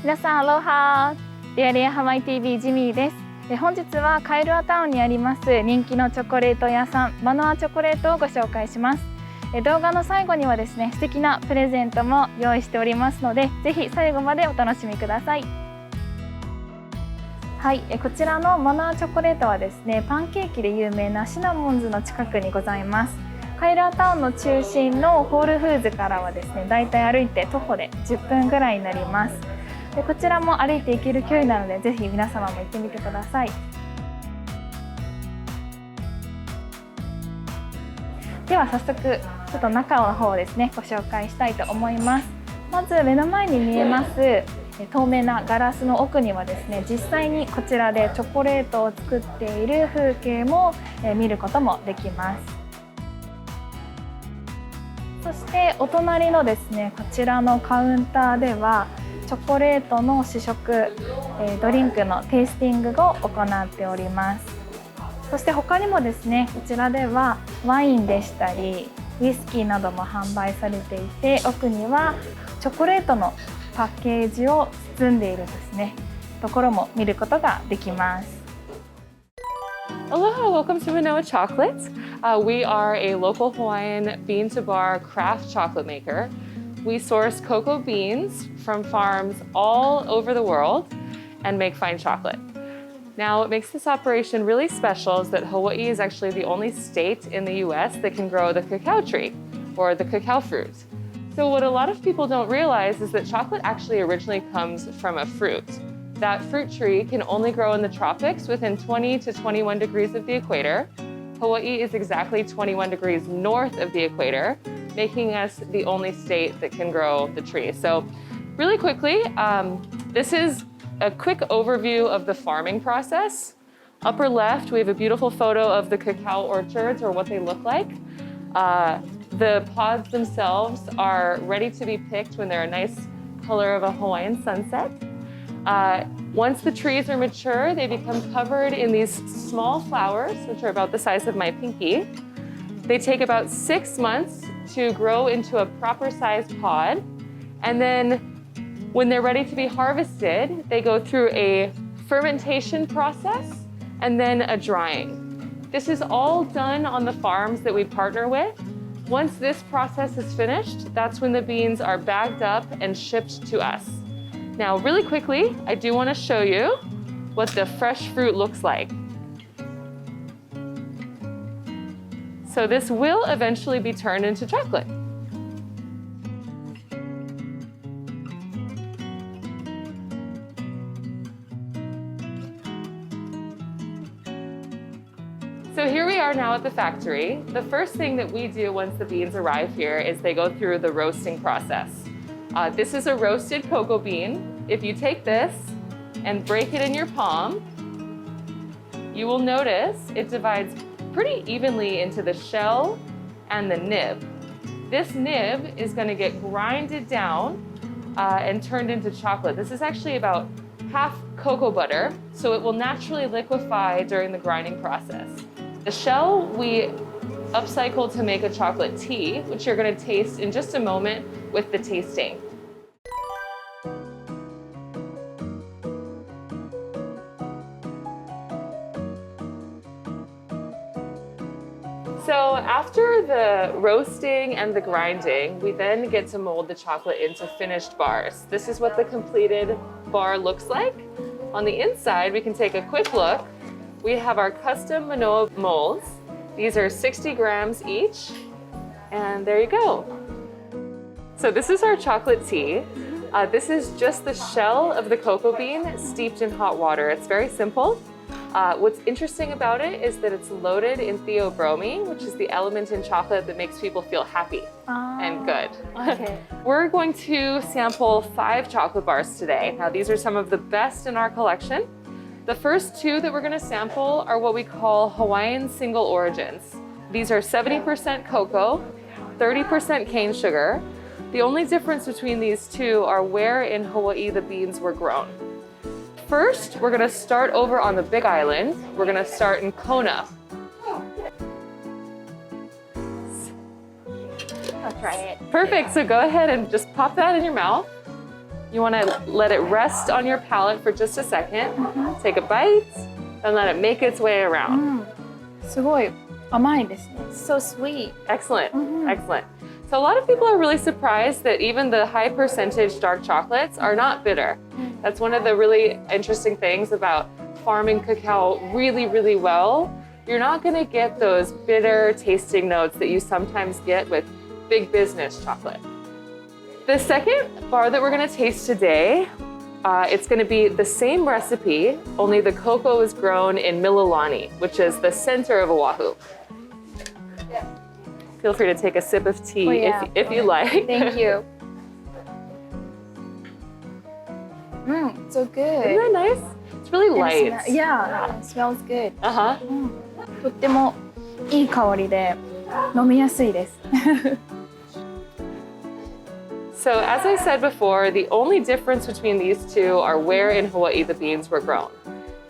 皆さんアローハLeaLea Hawaii TV ジミーです。本日はカイルアタウンにあります人気のチョコレート屋さんマノアチョコレートをご紹介します。動画の最後にはですね、素敵なプレゼントも用意しておりますので、ぜひ最後までお楽しみください。はい、こちらのマノアチョコレートはですね、パンケーキで有名なシナモンズの近くにございます。カイルアタウンの中心のホールフーズからはですね、だいたい歩いて徒歩で10分ぐらいになります。でこちらも歩いて行ける距離なので、ぜひ皆様も行ってみてください。では早速ちょっと中の方をですね、ご紹介したいと思います。まず目の前に見えます透明なガラスの奥にはですね、実際にこちらでチョコレートを作っている風景も見ることもできます。そしてお隣のですね、こちらのカウンターではチョコレートの試食、ドリンクのテイスティングを行っております。そして他にもですね、こちらではワインでしたりウイスキーなども販売されていて、奥にはチョコレートのパッケージを包んでいるですね、ところも見ることができます。Aloha, welcome to MÂNOA Chocolates. We are a local Hawaiian bean-to-bar craft chocolate maker. We source cocoa beans from farms all over the world and make fine chocolate. Now, what makes this operation really special is that Hawaii is actually the only state in the US that can grow the cacao tree, or the cacao fruit. So what a lot of people don't realize is that chocolate actually originally comes from a fruit. That fruit tree can only grow in the tropics within 20 to 21 degrees of the equator. Hawaii is exactly 21 degrees north of the equator, making us the only state that can grow the tree. So really quickly, this is a quick overview of the farming process. Upper left, we have a beautiful photo of the cacao orchards, or what they look like. The pods themselves are ready to be picked when they're a nice color of a Hawaiian sunset. Once the trees are mature, they become covered in these small flowers, which are about the size of my pinky. They take about 6 months to grow into a proper sized pod. And then when they're ready to be harvested, they go through a fermentation process and then a drying. This is all done on the farms that we partner with. Once this process is finished, that's when the beans are bagged up and shipped to us. Now, really quickly, I do want to show you what the fresh fruit looks like. So this will eventually be turned into chocolate. So here we are now at the factory. The first thing that we do once the beans arrive here is they go through the roasting process. This is a roasted cocoa bean. If you take this and break it in your palm, you will notice it divides pretty evenly into the shell and the nib. This nib is going to get grinded down and turned into chocolate. This is actually about half cocoa butter, so it will naturally liquefy during the grinding process. The shell we upcycle to make a chocolate tea, which you're going to taste in just a moment with the tasting. So after the roasting and the grinding, we then get to mold the chocolate into finished bars. This is what the completed bar looks like. On the inside, we can take a quick look. We have our custom MÂNOA molds. These are 60 grams each, and there you go. So this is our chocolate tea. This is just the shell of the cocoa bean steeped in hot water. It's very simple. What's interesting about it is that it's loaded in theobromine, which is the element in chocolate that makes people feel happy and good. Okay. We're going to sample 5 chocolate bars today. Now, these are some of the best in our collection. The first 2 that we're going to sample are what we call Hawaiian single origins. These are 70% cocoa, 30% cane sugar. The only difference between these 2 are where in Hawaii the beans were grown. First, we're going to start over on the Big Island. We're going to start in Kona. I'll try it. Perfect. So go ahead and just pop that in your mouth. You want to let it rest on your palate for just a second. Take a bite and let it make its way around. すごい甘いですね。So sweet. Excellent, excellent. So a lot of people are really surprised that even the high percentage dark chocolates are not bitter. That's one of the really interesting things about farming cacao really, really well. You're not going to get those bitter tasting notes that you sometimes get with big business chocolate. The second bar that we're going to taste today, it's going to be the same recipe, only the cocoa is grown in Mililani, which is the center of Oahu. Feel free to take a sip of tea if you like. Thank you. So good. Isn't that nice? It's really light. Yeah, it smells good. とってもいい香りで飲みやすいです。So as I said before, the only difference between these two are where in Hawaii the beans were grown.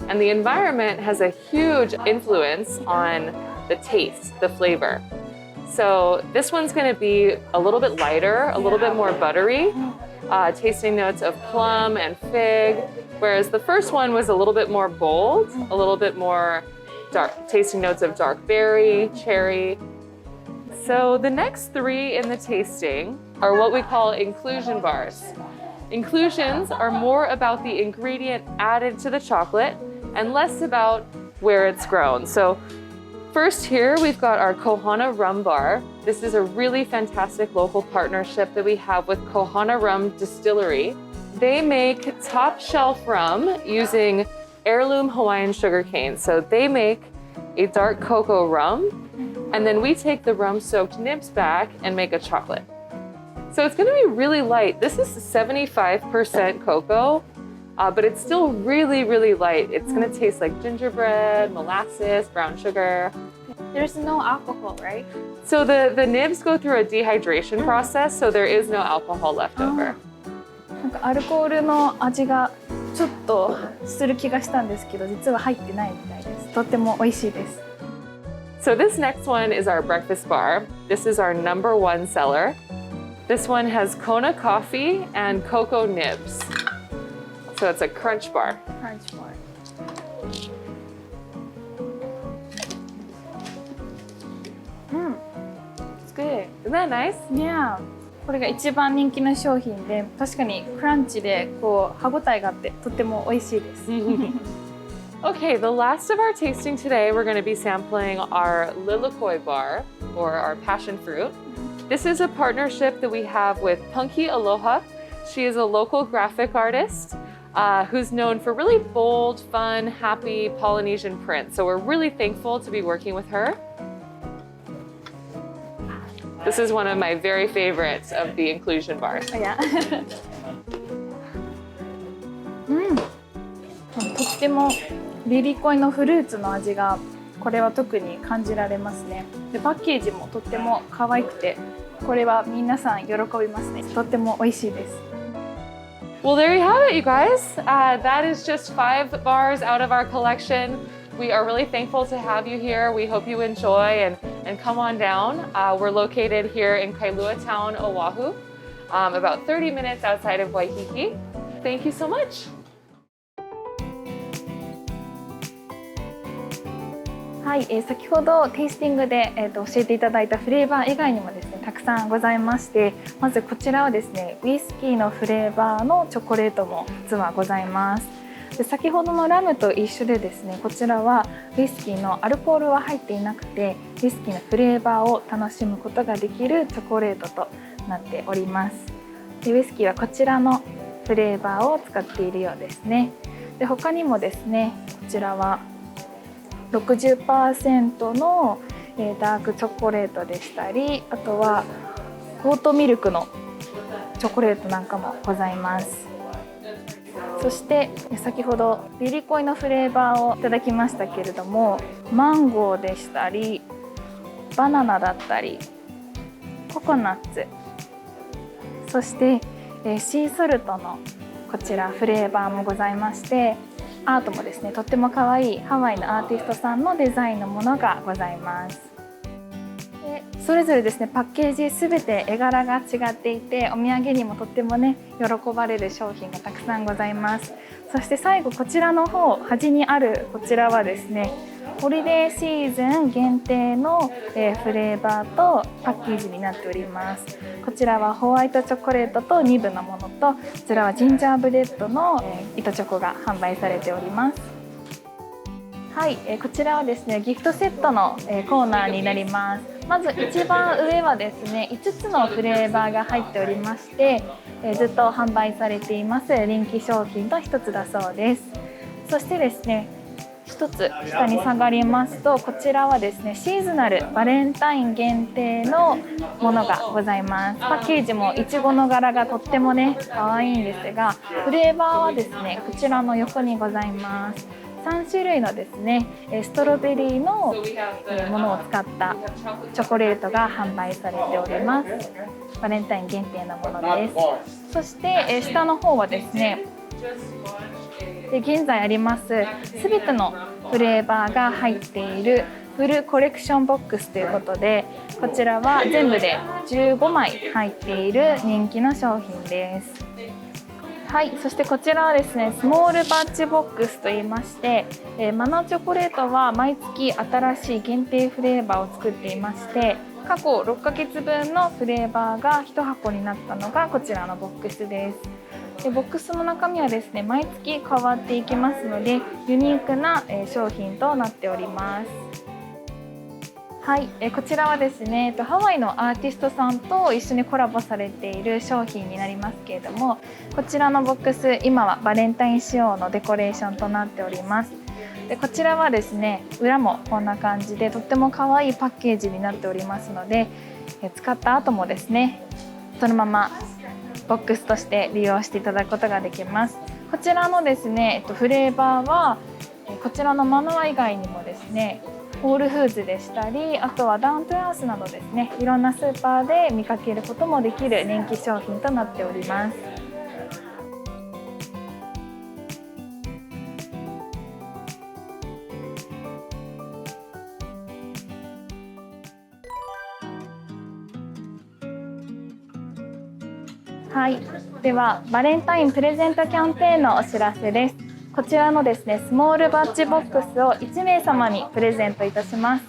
And the environment has a huge influence on the taste, the flavor. So this one's going to be a little bit lighter, a little bit more buttery, tasting notes of plum and fig, whereas the first one was a little bit more bold, a little bit more dark, tasting notes of dark berry, cherry. So the next three in the tasting are what we call inclusion bars. Inclusions are more about the ingredient added to the chocolate and less about where it's grown. So first here, we've got our Kohana Rum Bar. This is a really fantastic local partnership that we have with Kohana Rum Distillery. They make top shelf rum using heirloom Hawaiian sugarcane. So they make a dark cocoa rum, and then we take the rum-soaked nibs back and make a chocolate. So it's going to be really light. This is 75% cocoa, but it's still really, really light. It's going to taste like gingerbread, molasses, brown sugar. There's no alcohol, right? So the nibs go through a dehydration process, so there is no alcohol left over. なんかアルコールの味がちょっとする気がしたんですけど、実は入ってないみたいです。とっても美味しいです。So this next one is our breakfast bar. This is our #1 seller. This one has Kona coffee and cocoa nibs. So it's a crunch bar. Crunch bar. It's good. Isn't that nice? Yeah. これが一番人気の商品で、確かにクランチでこう歯ごたえがあってとっても美味しいです。Okay, the last of our tasting today, we're going to be sampling our Lilikoi bar, or our passion fruit. This is a partnership that we have with Punky Aloha. She is a local graphic artist who's known for really bold, fun, happy Polynesian prints. So we're really thankful to be working with her. This is one of my very favorites of the inclusion bars. Yeah. とってもリリコイのフルーツの味がこれは特に感じられますね。で、パッケージもとっても可愛くて、これは皆さん喜びますね。とっても美味しいです。Well, there you have it, you guys. That is just 5 bars out of our collection. We are really thankful to have you here. We hope you enjoy and come on down. We're located here in Kailua Town, Oahu, about 30 minutes outside of Waikiki. Thank you so much. はい、先ほどテイスティングで、教えていただいたフレーバー以外にもですね、たくさんございまして、まずこちらはですね、ウイスキーのフレーバーのチョコレートも実はございます。で、先ほどのラムと一緒でですね、こちらはウイスキーのアルコールは入っていなくて、ウイスキーのフレーバーを楽しむことができるチョコレートとなっております。で、ウイスキーはこちらのフレーバーを使っているようですね。で、他にもですね、こちらは60% のダークチョコレートでしたり、あとはゴートミルクのチョコレートなんかもございます。そして先ほどリリコイのフレーバーをいただきましたけれども、マンゴーでしたりバナナだったりココナッツ、そしてシーソルトのこちらフレーバーもございまして、アートもですね、とっても可愛いハワイのアーティストさんのデザインのものがございます。で、それぞれですねパッケージすべて絵柄が違っていて、お土産にもとってもね喜ばれる商品がたくさんございます。そして最後こちらの方端にあるこちらはですねホリデーシーズン限定のフレーバーとパッケージになっております。こちらはホワイトチョコレートと2部のものと、こちらはジンジャーブレッドの糸チョコが販売されております。はい、こちらはですねギフトセットのコーナーになります。まず一番上はですね5つのフレーバーが入っておりまして、ずっと販売されています人気商品の一つだそうです。そしてですね一つ下に下がりますと、こちらはですねシーズナルバレンタイン限定のものがございます。パッケージもいちごの柄がとってもね可愛いんですが、フレーバーはですねこちらの横にございます。3種類のですねストロベリーのものを使ったチョコレートが販売されております。バレンタイン限定のものです。そして下の方はですね現在ありますすべてのフレーバーが入っているフルコレクションボックスということで、こちらは全部で15枚入っている人気の商品です。はい、そしてこちらはですねスモールバッジボックスといいまして、マノアチョコレートは毎月新しい限定フレーバーを作っていまして、過去6ヶ月分のフレーバーが1箱になったのがこちらのボックスです。でボックスの中身はですね毎月変わっていきますので、ユニークな商品となっております。はい、こちらはですねハワイのアーティストさんと一緒にコラボされている商品になりますけれども、こちらのボックス今はバレンタイン仕様のデコレーションとなっております。でこちらはですね裏もこんな感じでとっても可愛いパッケージになっておりますので、使った後もですねそのままボックスとして利用していただくことができます。こちらのですねフレーバーはこちらのマノア以外にもですねホールフーズでしたり、あとはダウントゥアースなどですねいろんなスーパーで見かけることもできる人気商品となっております。はい、ではバレンタインプレゼントキャンペーンのお知らせです。こちらのですねスモールバッジボックスを1名様にプレゼントいたします。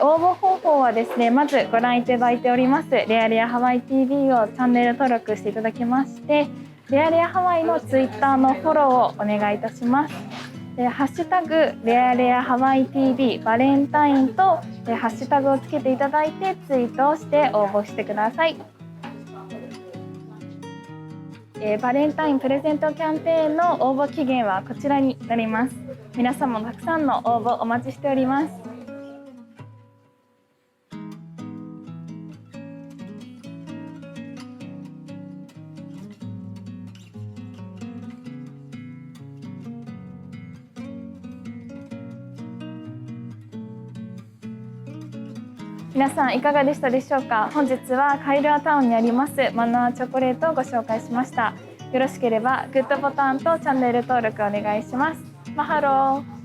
応募方法はですねまずご覧いただいておりますLeaLea Hawaii TV をチャンネル登録していただきまして、LeaLea Hawaiiのツイッターのフォローをお願いいたします。ハッシュタグLeaLea Hawaii TV バレンタインとハッシュタグをつけていただいてツイートをして応募してください。バレンタインプレゼントキャンペーンの応募期限はこちらになります。皆さんもたくさんの応募お待ちしております。皆さんいかがでしたでしょうか。本日はカイルアタウンにありますマノアチョコレートをご紹介しました。よろしければグッドボタンとチャンネル登録お願いします。マハロー。